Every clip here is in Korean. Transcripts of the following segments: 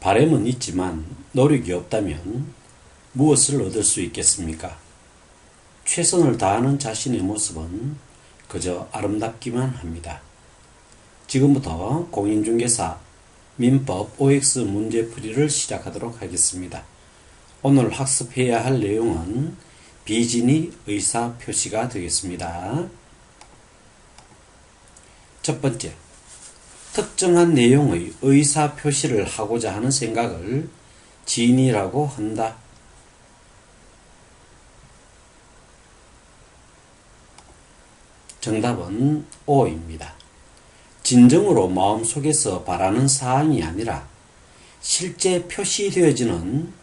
바람은 있지만 노력이 없다면 무엇을 얻을 수 있겠습니까? 최선을 다하는 자신의 모습은 그저 아름답기만 합니다. 지금부터 공인중개사 민법 OX 문제풀이를 시작하도록 하겠습니다. 오늘 학습해야 할 내용은 비진의 의사표시가 되겠습니다. 첫 번째, 특정한 내용의 의사표시를 하고자 하는 생각을 진의라고 한다. 정답은 O입니다. 진정으로 마음속에서 바라는 사항이 아니라 실제 표시되어지는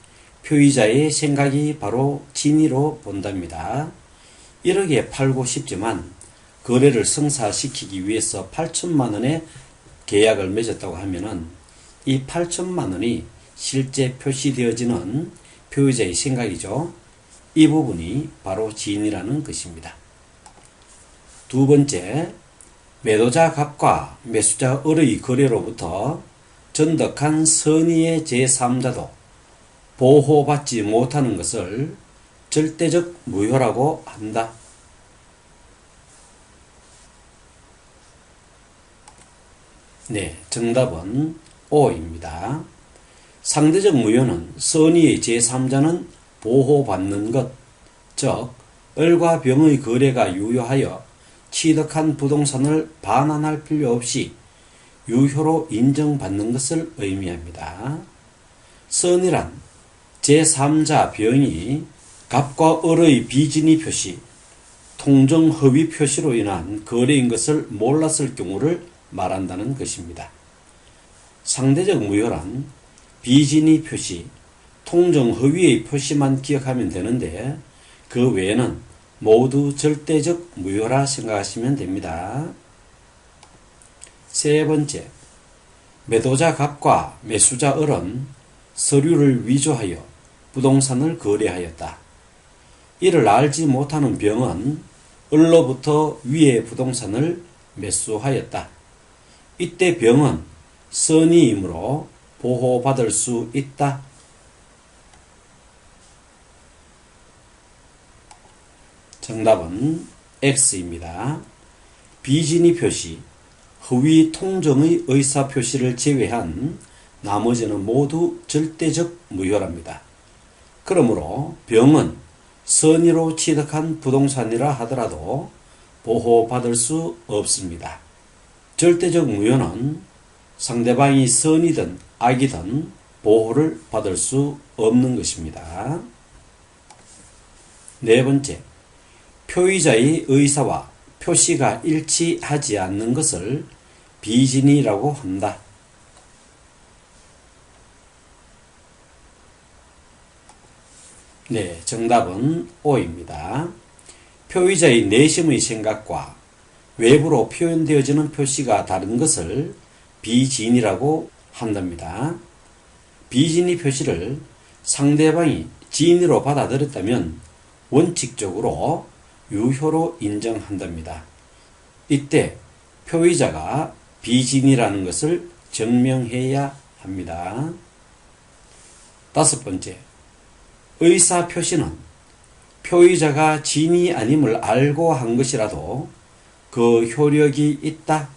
표의자의 생각이 바로 진의로 본답니다. 1억에 팔고 싶지만 거래를 성사시키기 위해서 8천만 원의 계약을 맺었다고 하면은 이 8천만 원이 실제 표시되어지는 표의자의 생각이죠. 이 부분이 바로 진의라는 것입니다. 두 번째, 매도자 갑과 매수자 을의 거래로부터 전덕한 선의의 제3자도 보호받지 못하는 것을 절대적 무효라고 한다. 네, 정답은 O입니다. 상대적 무효는 선의의 제3자는 보호받는 것, 즉 을과 병의 거래가 유효하여 취득한 부동산을 반환할 필요 없이 유효로 인정받는 것을 의미합니다. 선의란 제3자 병이 갑과 을의 비진의 표시, 통정허위 표시로 인한 거래인 것을 몰랐을 경우를 말한다는 것입니다. 상대적 무효란 비진의 표시, 통정허위의 표시만 기억하면 되는데 그 외에는 모두 절대적 무효라 생각하시면 됩니다. 세 번째, 매도자 갑과 매수자 을은 서류를 위조하여 부동산을 거래하였다. 이를 알지 못하는 병은 을로부터 위의 부동산을 매수하였다. 이때 병은 선의이므로 보호받을 수 있다. 정답은 X입니다. 비진의 표시, 허위 통정의 의사표시를 제외한 나머지는 모두 절대적 무효랍니다. 그러므로 병은 선의로 취득한 부동산이라 하더라도 보호받을 수 없습니다. 절대적 무효는 상대방이 선이든 악이든 보호를 받을 수 없는 것입니다. 네 번째, 표의자의 의사와 표시가 일치하지 않는 것을 비진의라고 한다. 네, 정답은 O입니다. 표의자의 내심의 생각과 외부로 표현되어지는 표시가 다른 것을 비진의라고 한답니다. 비진의 표시를 상대방이 진의로 받아들였다면 원칙적으로 유효로 인정한답니다. 이때 표의자가 비진의라는 것을 증명해야 합니다. 다섯 번째, 의사표시는 표의자가 진의 아님을 알고 한 것이라도 그 효력이 있다.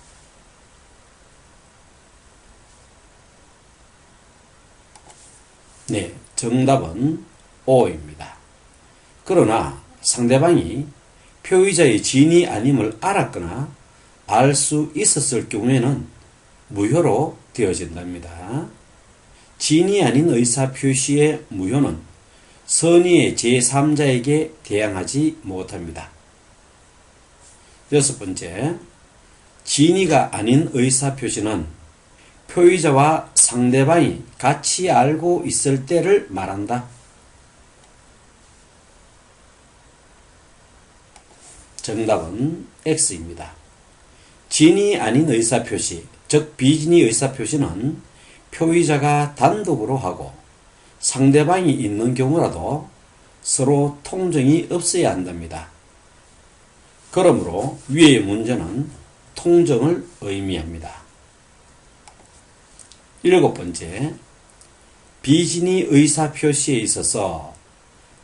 네, 정답은 O입니다. 그러나 상대방이 표의자의 진의 아님을 알았거나 알 수 있었을 경우에는 무효로 되어진답니다. 진의 아닌 의사표시의 무효는 선의의 제3자에게 대항하지 못합니다. 여섯 번째, 진의가 아닌 의사표시는 표의자와 상대방이 같이 알고 있을 때를 말한다. 정답은 X입니다. 진의 아닌 의사표시, 즉 비진의 의사표시는 표의자가 단독으로 하고 상대방이 있는 경우라도 서로 통정이 없어야 한답니다. 그러므로 위의 문제는 통정을 의미합니다. 일곱 번째, 비진의 의사표시에 있어서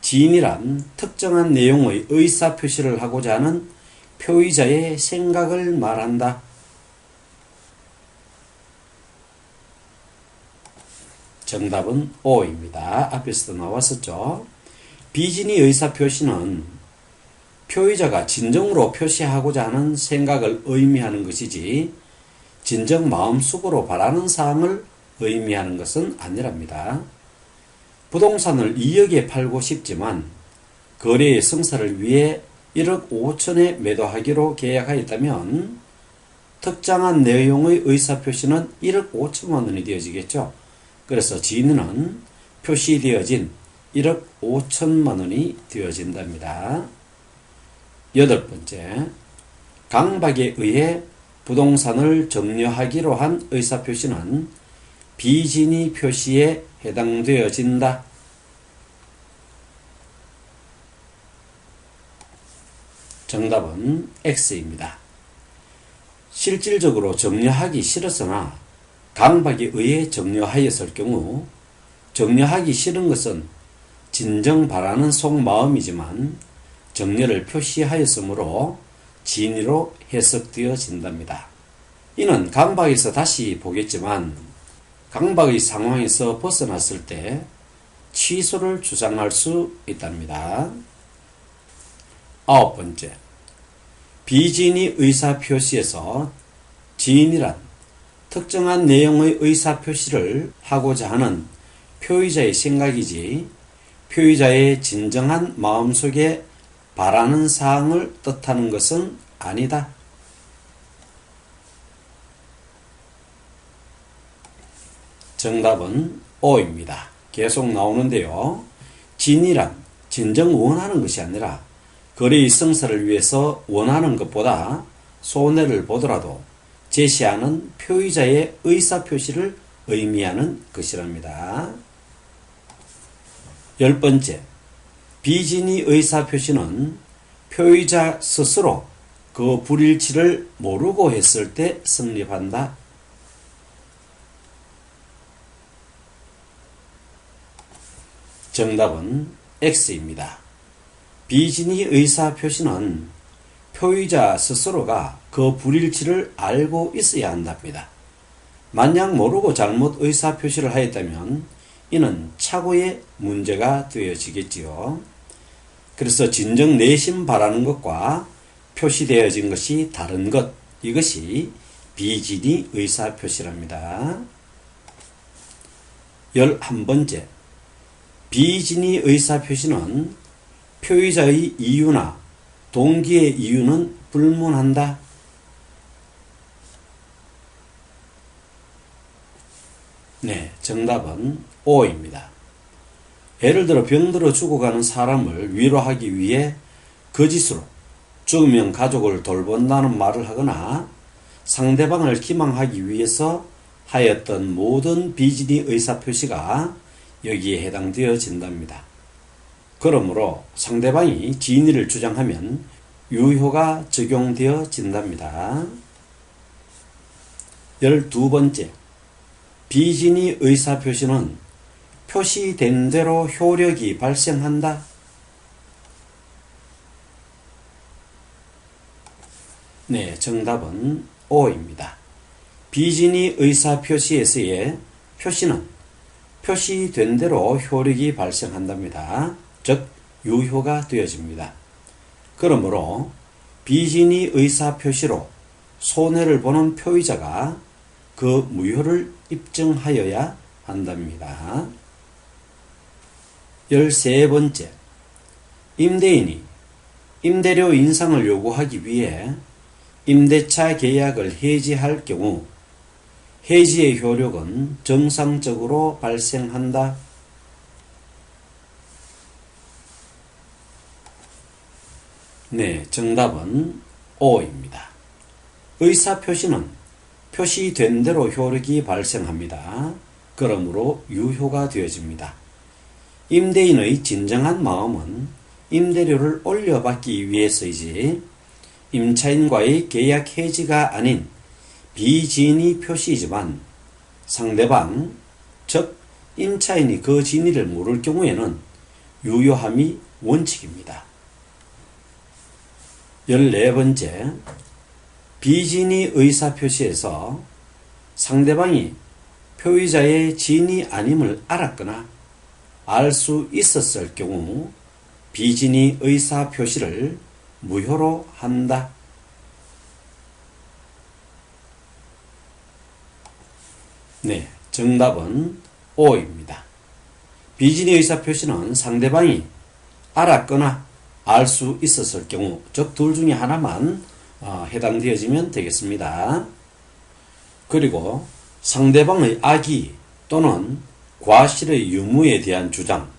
지인이란 특정한 내용의 의사표시를 하고자 하는 표의자의 생각을 말한다. 정답은 O입니다. 앞에서도 나왔었죠. 비진의 의사표시는 표의자가 진정으로 표시하고자 하는 생각을 의미하는 것이지 진정 마음속으로 바라는 사항을 의미하는 것은 아니랍니다. 부동산을 2억에 팔고 싶지만 거래의 성사를 위해 1억 5천에 매도하기로 계약하였다면 특정한 내용의 의사표시는 1억 5천만 원이 되어지겠죠. 그래서 진위는 표시되어진 1억 5천만 원이 되어진답니다. 8번째, 강박에 의해 부동산을 정려하기로 한 의사표시는 비진의 표시에 해당되어진다. 정답은 X입니다. 실질적으로 정려하기 싫었으나 강박에 의해 정려하였을 경우 정려하기 싫은 것은 진정 바라는 속마음이지만 정려를 표시하였으므로 진위로 해석되어진답니다. 이는 강박에서 다시 보겠지만 강박의 상황에서 벗어났을 때 취소를 주장할 수 있답니다. 9번째, 비진의 의사표시에서 지인이란 특정한 내용의 의사표시를 하고자 하는 표의자의 생각이지 표의자의 진정한 마음속에 바라는 사항을 뜻하는 것은 아니다. 정답은 O입니다. 계속 나오는데요. 진이란 진정 원하는 것이 아니라 거래의 성사를 위해서 원하는 것보다 손해를 보더라도 제시하는 표의자의 의사표시를 의미하는 것이랍니다. 10번째, 비진의 의사표시는 표의자 스스로 그 불일치를 모르고 했을 때 성립한다. 정답은 X입니다. 비진의 의사표시는 표의자 스스로가 그 불일치를 알고 있어야 한답니다. 만약 모르고 잘못 의사표시를 하였다면 이는 착오의 문제가 되어지겠지요. 그래서 진정 내심 바라는 것과 표시되어진 것이 다른 것, 이것이 비진의 의사표시랍니다. 11번째, 비진의 의사표시는 표의자의 이유나 동기의 이유는 불문한다. 네, 정답은 O입니다. 예를 들어 병들어 죽어가는 사람을 위로하기 위해 거짓으로 죽으면 가족을 돌본다는 말을 하거나 상대방을 기망하기 위해서 하였던 모든 비진의 의사표시가 여기에 해당되어진답니다. 그러므로 상대방이 진위를 주장하면 유효가 적용되어진답니다. 12번째, 비진의 의사표시는 표시된 대로 효력이 발생한다. 네, 정답은 O입니다. 비진의 의사표시에서의 표시는 표시된 대로 효력이 발생한답니다. 즉 유효가 되어집니다. 그러므로 비진의 의사표시로 손해를 보는 표의자가 그 무효를 입증하여야 한답니다. 13번째, 임대인이 임대료 인상을 요구하기 위해 임대차 계약을 해지할 경우 해지의 효력은 정상적으로 발생한다. 네, 정답은 O입니다. 의사표시는 표시된 대로 효력이 발생합니다. 그러므로 유효가 되어집니다. 임대인의 진정한 마음은 임대료를 올려받기 위해서이지 임차인과의 계약 해지가 아닌 비진의 표시이지만 상대방, 즉 임차인이 그 진위를 모를 경우에는 유효함이 원칙입니다. 14번째, 비진위 의사표시에서 상대방이 표의자의 진위 아님을 알았거나 알 수 있었을 경우 비진위 의사표시를 무효로 한다. 네, 정답은 O입니다. 비진위 의사표시는 상대방이 알았거나 알 수 있었을 경우, 즉 둘 중에 하나만 해당되어지면 되겠습니다. 그리고 상대방의 악의 또는 과실의 유무에 대한 주장,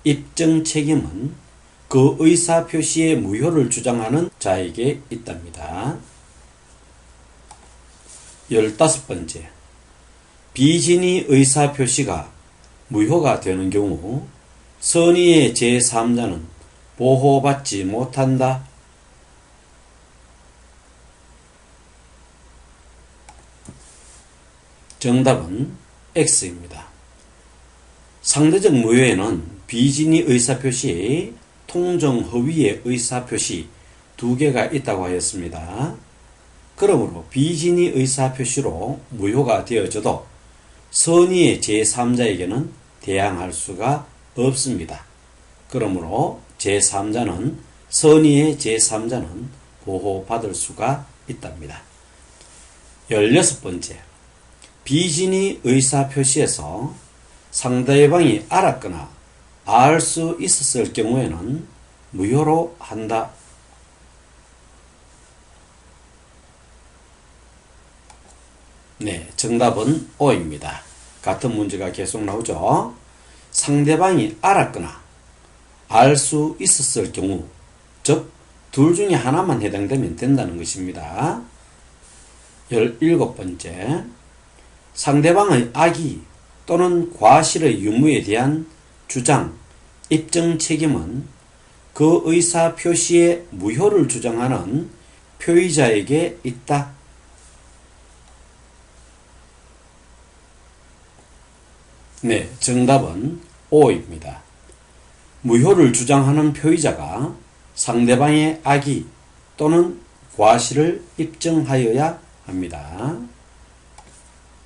입증 책임은 그 의사표시의 무효를 주장하는 자에게 있답니다. 15번째, 비진위 의사표시가 무효가 되는 경우 선의의 제3자는 보호받지 못한다. 정답은 X입니다. 상대적 무효에는 비진위 의사표시, 통정허위의 의사표시 두 개가 있다고 하였습니다. 그러므로 비진위 의사표시로 무효가 되어져도 선의의 제3자에게는 대항할 수가 없습니다. 그러므로 제3자는 선의의 제3자는 보호받을 수가 있답니다. 16번째, 비진위 의사표시에서 상대방이 알았거나 알 수 있었을 경우에는 무효로 한다. 네, 정답은 O입니다. 같은 문제가 계속 나오죠. 상대방이 알았거나 알 수 있었을 경우, 즉 둘 중에 하나만 해당되면 된다는 것입니다. 17번째, 상대방의 악의 또는 과실의 유무에 대한 주장, 입증 책임은 그 의사 표시의 무효를 주장하는 표의자에게 있다. 네, 정답은 O입니다. 무효를 주장하는 표의자가 상대방의 악의 또는 과실을 입증하여야 합니다.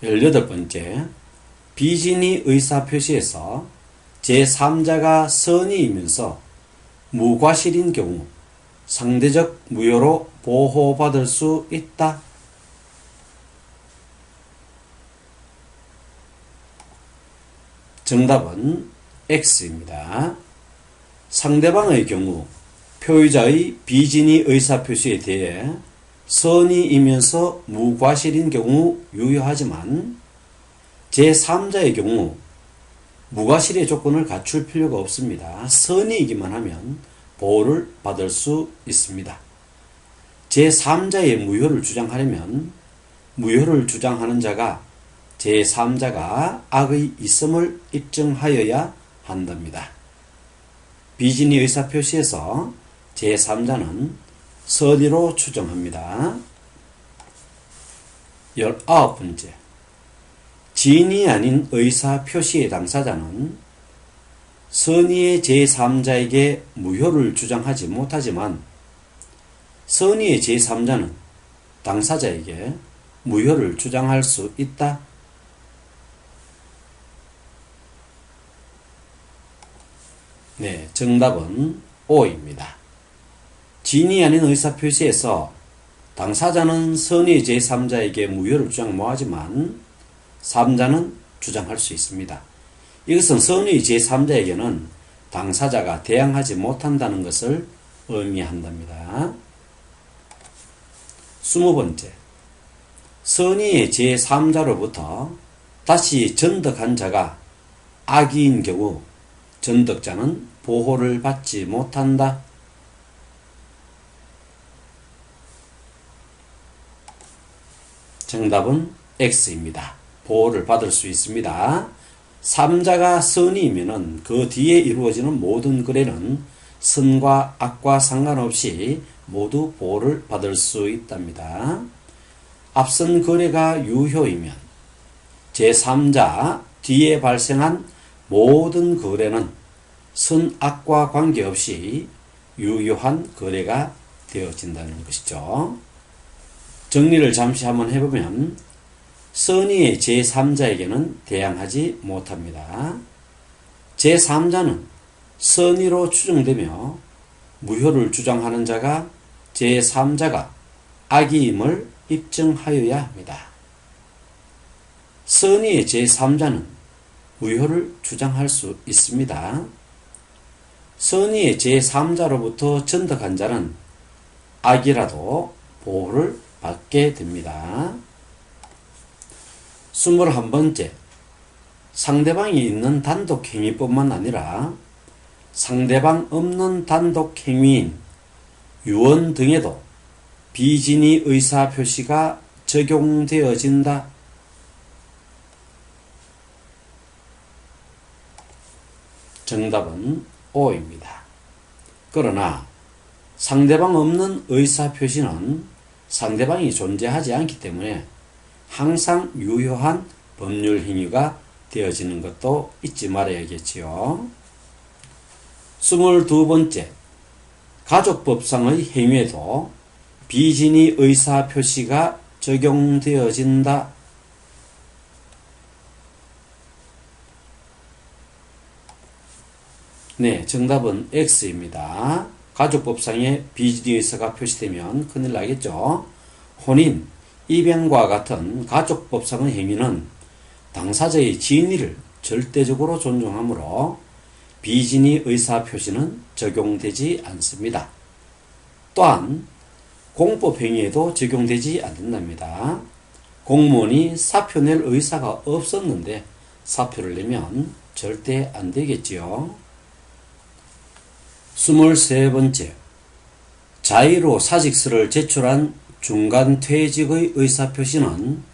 18번째, 비진위 의사표시에서 제3자가 선의이면서 무과실인 경우 상대적 무효로 보호받을 수 있다. 정답은 X입니다. 상대방의 경우 표의자의 비진위 의사표시에 대해 선의이면서 무과실인 경우 유효하지만 제3자의 경우 무과실의 조건을 갖출 필요가 없습니다. 선의이기만 하면 보호를 받을 수 있습니다. 제3자의 무효를 주장하려면 무효를 주장하는 자가 제3자가 악의 있음을 입증하여야 한답니다. 비진위 의사표시에서 제3자는 선의로 추정합니다. 19번째, 진이 아닌 의사표시의 당사자는 선의의 제3자에게 무효를 주장하지 못하지만 선의의 제3자는 당사자에게 무효를 주장할 수 있다. 네, 정답은 O입니다. 진이 아닌 의사표시에서 당사자는 선의 제3자에게 무효를 주장 못하지만 3자는 주장할 수 있습니다. 이것은 선의 제3자에게는 당사자가 대항하지 못한다는 것을 의미한답니다. 20번째, 선의의 제3자로부터 다시 전덕한 자가 악의인 경우 전덕자는 보호를 받지 못한다. 정답은 X입니다. 보호를 받을 수 있습니다. 3자가 선의이면 그 뒤에 이루어지는 모든 거래는 선과 악과 상관없이 모두 보호를 받을 수 있답니다. 앞선 거래가 유효이면 제3자 뒤에 발생한 모든 거래는 선악과 관계없이 유효한 거래가 되어진다는 것이죠. 정리를 잠시 한번 해보면 선의의 제3자에게는 대항하지 못합니다. 제3자는 선의로 추정되며 무효를 주장하는 자가 제3자가 악의임을 입증하여야 합니다. 선의의 제3자는 무효를 주장할 수 있습니다. 선의의 제3자로부터 전덕한 자는 악이라도 보호를 받게 됩니다. 21번째, 상대방이 있는 단독행위뿐만 아니라 상대방 없는 단독행위인 유언 등에도 비진의 의사표시가 적용되어진다. 정답은 O입니다. 그러나 상대방 없는 의사표시는 상대방이 존재하지 않기 때문에 항상 유효한 법률 행위가 되어지는 것도 잊지 말아야겠지요. 22번째, 가족법상의 행위에도 비진의 의사표시가 적용되어진다. 네, 정답은 X입니다. 가족법상에 비진의 의사가 표시되면 큰일 나겠죠. 혼인, 입양과 같은 가족법상의 행위는 당사자의 진위를 절대적으로 존중하므로 비진의 의사표시는 적용되지 않습니다. 또한 공법행위에도 적용되지 않는답니다. 공무원이 사표 낼 의사가 없었는데 사표를 내면 절대 안 되겠지요. 23번째, 자의로 사직서를 제출한 중간 퇴직의 의사표시는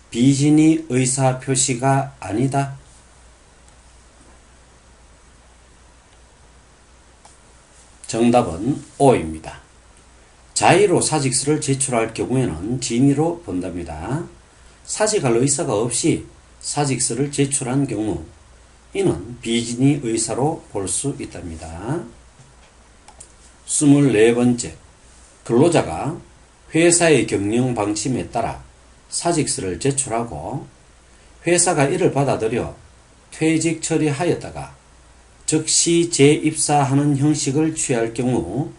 비진의 의사표시가 아니다. 정답은 O입니다. 자의로 사직서를 제출할 경우에는 진의로 본답니다. 사직할 의사가 없이 사직서를 제출한 경우 이는 비진의 의사로 볼 수 있답니다. 24번째, 근로자가 회사의 경영 방침에 따라 사직서를 제출하고 회사가 이를 받아들여 퇴직 처리하였다가 즉시 재입사하는 형식을 취할 경우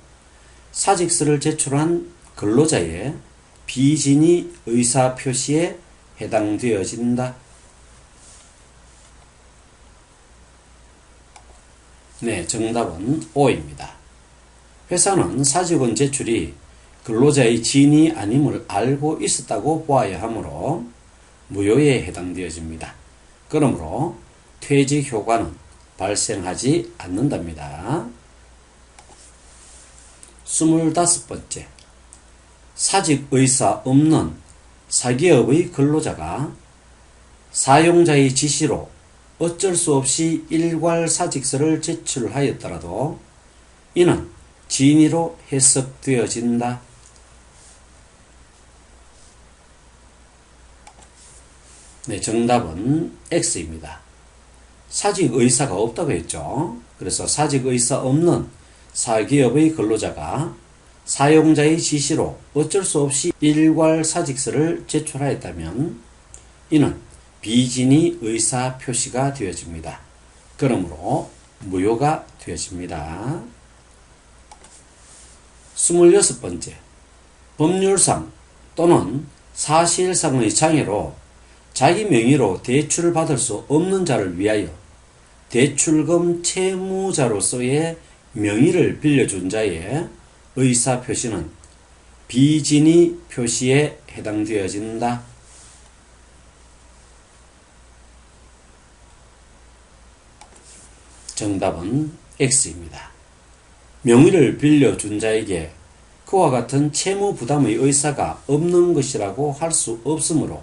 사직서를 제출한 근로자의 비진의 의사표시에 해당되어진다. 네, 정답은 O입니다. 회사는 사직원 제출이 근로자의 진이 아님을 알고 있었다고 보아야 하므로 무효에 해당되어집니다. 그러므로 퇴직 효과는 발생하지 않는답니다. 25번째, 사직 의사 없는 사기업의 근로자가 사용자의 지시로 어쩔 수 없이 일괄 사직서를 제출하였더라도 이는 진의로 해석되어진다. 네, 정답은 X입니다. 사직 의사가 없다고 했죠. 그래서 사직 의사 없는 사기업의 근로자가 사용자의 지시로 어쩔 수 없이 일괄 사직서를 제출하였다면 이는 비진의 의사 표시가 되어집니다. 그러므로 무효가 되어집니다. 26번째, 법률상 또는 사실상의 장애로 자기 명의로 대출을 받을 수 없는 자를 위하여 대출금 채무자로서의 명의를 빌려준 자의 의사표시는 비진의 표시에 해당되어진다. 정답은 X입니다. 명의를 빌려준 자에게 그와 같은 채무 부담의 의사가 없는 것이라고 할 수 없으므로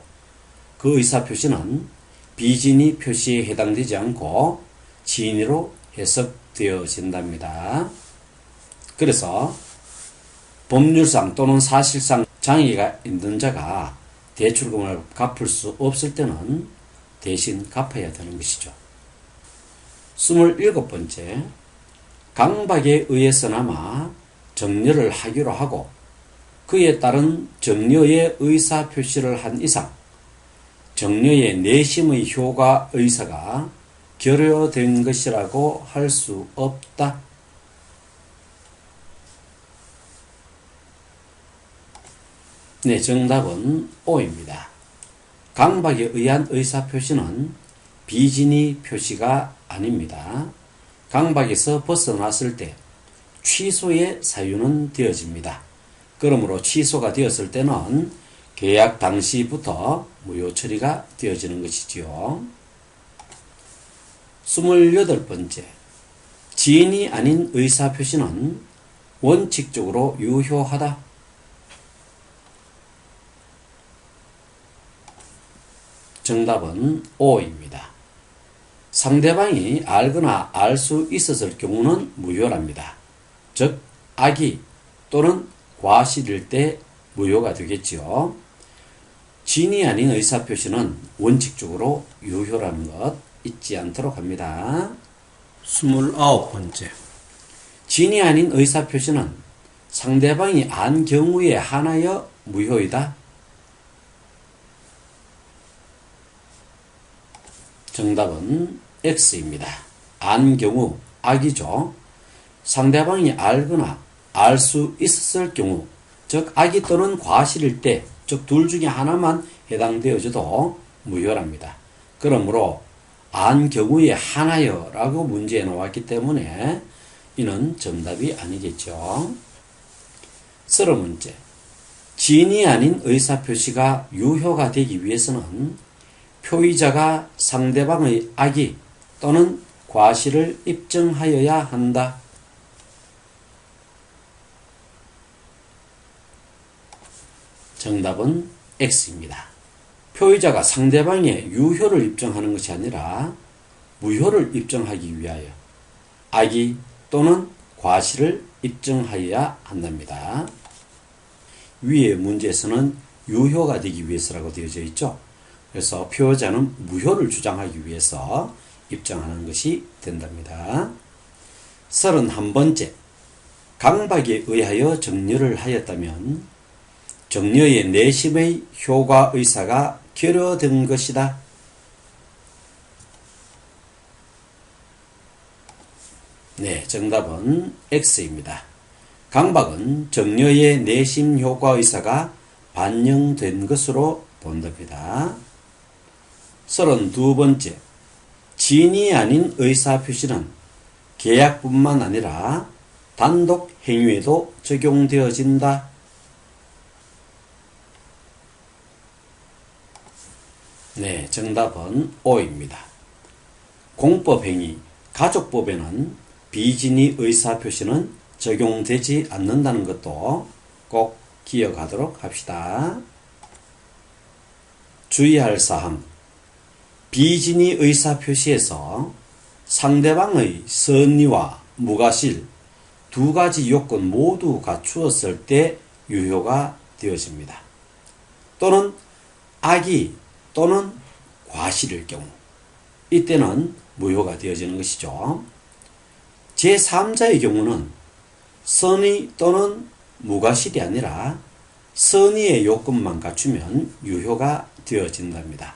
그 의사표시는 비진의 표시에 해당되지 않고 진의로 해석되어진답니다. 그래서 법률상 또는 사실상 장애가 있는 자가 대출금을 갚을 수 없을 때는 대신 갚아야 되는 것이죠. 27번째, 강박에 의해서나마 정려를 하기로 하고 그에 따른 정려의 의사 표시를 한 이상 정려의 내심의 효과 의사가 결여된 것이라고 할 수 없다. 네, 정답은 O입니다. 강박에 의한 의사표시는 비진의 표시가 아닙니다. 강박에서 벗어났을 때 취소의 사유는 되어집니다. 그러므로 취소가 되었을 때는 계약 당시부터 무효 처리가 되어지는 것이지요. 28번째, 지인이 아닌 의사표시는 원칙적으로 유효하다. 정답은 O입니다. 상대방이 알거나 알 수 있었을 경우는 무효랍니다. 즉, 악의 또는 과실일 때 무효가 되겠지요. 진이 아닌 의사표시는 원칙적으로 유효라는 것 잊지 않도록 합니다. 29번째, 진이 아닌 의사표시는 상대방이 안 경우에 한하여 무효이다. 정답은 X입니다. 안 경우, 악이죠. 상대방이 알거나 알 수 있었을 경우, 즉 악의 또는 과실일 때, 즉 둘 중에 하나만 해당되어져도 무효랍니다. 그러므로 안 경우에 하나여 라고 문제에 나왔기 때문에 이는 정답이 아니겠죠. 30번째, 진이 아닌 의사표시가 유효가 되기 위해서는 표의자가 상대방의 악의 또는 과실을 입증하여야 한다. 정답은 X입니다. 표의자가 상대방의 유효를 입증하는 것이 아니라 무효를 입증하기 위하여 악의 또는 과실을 입증하여야 한답니다. 위의 문제에서는 유효가 되기 위해서라고 되어져 있죠. 그래서 표의자는 무효를 주장하기 위해서 입증하는 것이 된답니다. 31번째, 강박에 의하여 정려를 하였다면 정려의 내심의 효과 의사가 결여된 것이다. 네, 정답은 X입니다. 강박은 정려의 내심 효과 의사가 반영된 것으로 본답니다. 32번째, 진이 아닌 의사표시는 계약뿐만 아니라 단독 행위에도 적용되어진다. 네, 정답은 O입니다. 공법행위, 가족법에는 비진의 의사표시는 적용되지 않는다는 것도 꼭 기억하도록 합시다. 주의할 사항, 비진의 의사표시에서 상대방의 선의와 무과실 두 가지 요건 모두 갖추었을 때 유효가 되어집니다. 또는 악의 또는 과실일 경우 이때는 무효가 되어지는 것이죠. 제3자의 경우는 선의 또는 무과실이 아니라 선의의 요건만 갖추면 유효가 되어진답니다.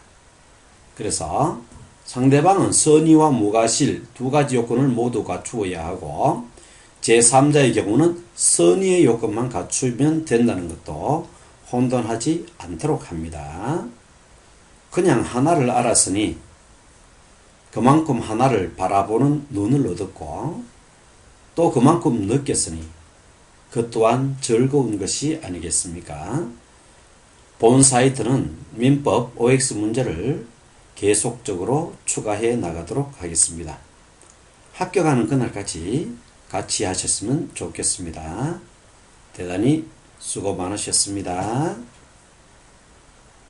그래서 상대방은 선의와 무과실 두 가지 요건을 모두 갖추어야 하고 제3자의 경우는 선의의 요건만 갖추면 된다는 것도 혼돈하지 않도록 합니다. 그냥 하나를 알았으니 그만큼 하나를 바라보는 눈을 얻었고 또 그만큼 느꼈으니 그 또한 즐거운 것이 아니겠습니까? 본 사이트는 민법 OX 문제를 계속적으로 추가해 나가도록 하겠습니다. 합격하는 그날까지 같이 하셨으면 좋겠습니다. 대단히 수고 많으셨습니다.